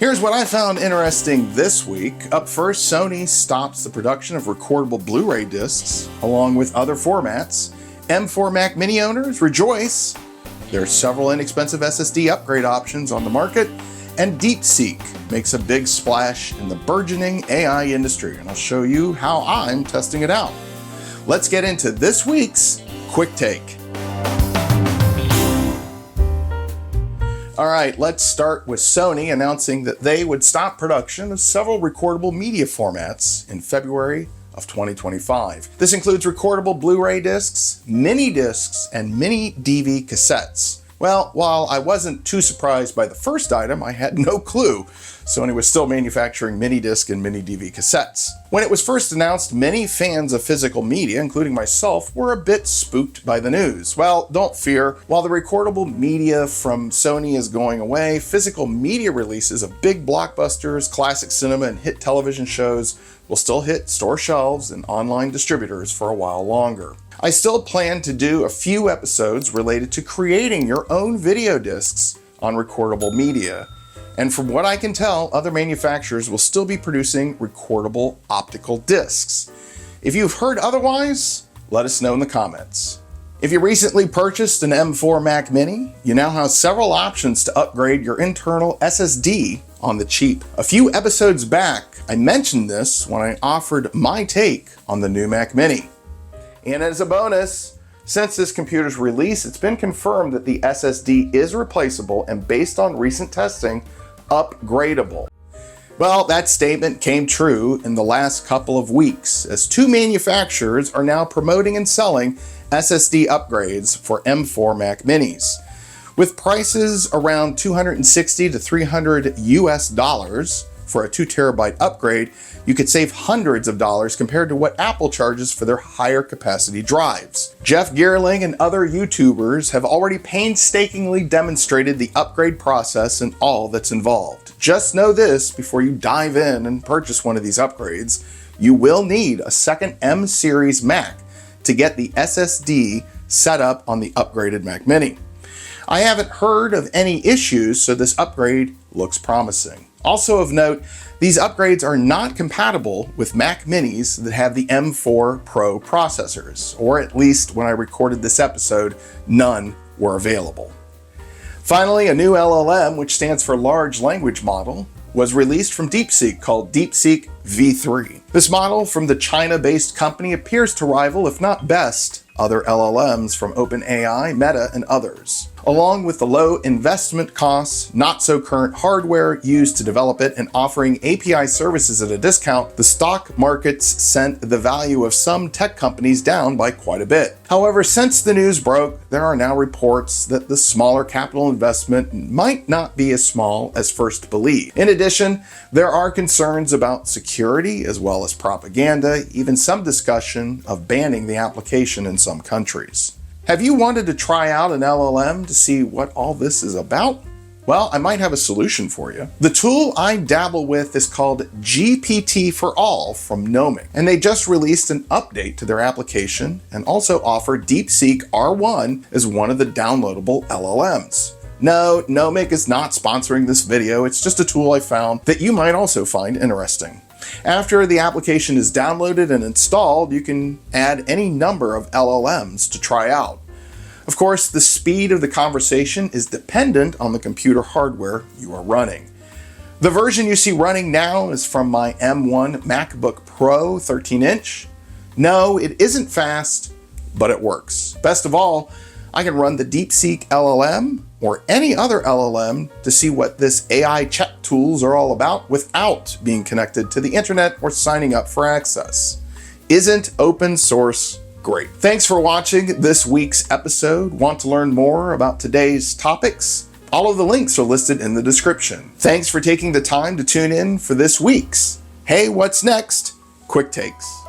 Here's what I found interesting this week. Up first, Sony stops the production of recordable Blu-ray discs, along with other formats. M4 Mac Mini owners rejoice. There are several inexpensive SSD upgrade options on the market, and Deepseek makes a big splash in the burgeoning AI industry, and I'll show you how I'm testing it out. Let's get into this week's Quick Take. All right, let's start with Sony announcing that they would stop production of several recordable media formats in February of 2025. This includes recordable Blu-ray discs, mini discs, and mini DV cassettes. Well, while I wasn't too surprised by the first item, I had no clue Sony was still manufacturing mini disc and mini DV cassettes. When it was first announced, many fans of physical media, including myself, were a bit spooked by the news. Well, don't fear. While the recordable media from Sony is going away, physical media releases of big blockbusters, classic cinema, and hit television shows will still hit store shelves and online distributors for a while longer. I still plan to do a few episodes related to creating your own video discs on recordable media. And from what I can tell, other manufacturers will still be producing recordable optical discs. If you've heard otherwise, let us know in the comments. If you recently purchased an M4 Mac Mini, you now have several options to upgrade your internal SSD on the cheap. A few episodes back, I mentioned this when I offered my take on the new Mac Mini. And as a bonus, since this computer's release, it's been confirmed that the SSD is replaceable and, based on recent testing, upgradable. Well, that statement came true in the last couple of weeks, as two manufacturers are now promoting and selling SSD upgrades for M4 Mac Minis. With prices around $260 to $300 US for a 2 terabyte upgrade, you could save hundreds of dollars compared to what Apple charges for their higher capacity drives. Jeff Geerling and other YouTubers have already painstakingly demonstrated the upgrade process and all that's involved. Just know this before you dive in and purchase one of these upgrades: you will need a second M series Mac to get the SSD set up on the upgraded Mac Mini. I haven't heard of any issues, so this upgrade looks promising. Also of note, these upgrades are not compatible with Mac Minis that have the M4 Pro processors, or at least when I recorded this episode, none were available. Finally, a new LLM, which stands for Large Language Model, was released from Deepseek called Deepseek V3. This model from the China-based company appears to rival, if not best, other LLMs from OpenAI, Meta, and others. Along with the low investment costs, not so current hardware used to develop it, and offering API services at a discount, the stock markets sent the value of some tech companies down by quite a bit. However, since the news broke, there are now reports that the smaller capital investment might not be as small as first believed. In addition, there are concerns about security as well as propaganda, even some discussion of banning the application in some countries. Have you wanted to try out an LLM to see what all this is about? Well, I might have a solution for you. The tool I dabble with is called GPT4All from Nomic, and they just released an update to their application and also offer Deepseek R1 as one of the downloadable LLMs. No, Nomic is not sponsoring this video, it's just a tool I found that you might also find interesting. After the application is downloaded and installed, you can add any number of LLMs to try out. Of course, the speed of the conversation is dependent on the computer hardware you are running. The version you see running now is from my M1 MacBook Pro 13-inch. No, it isn't fast, but it works. Best of all, I can run the Deepseek LLM or any other LLM to see what this AI chat tools are all about without being connected to the internet or signing up for access. Isn't open source great? Thanks for watching this week's episode. Want to learn more about today's topics? All of the links are listed in the description. Thanks for taking the time to tune in for this week's Hey, What's Next? Quick Takes.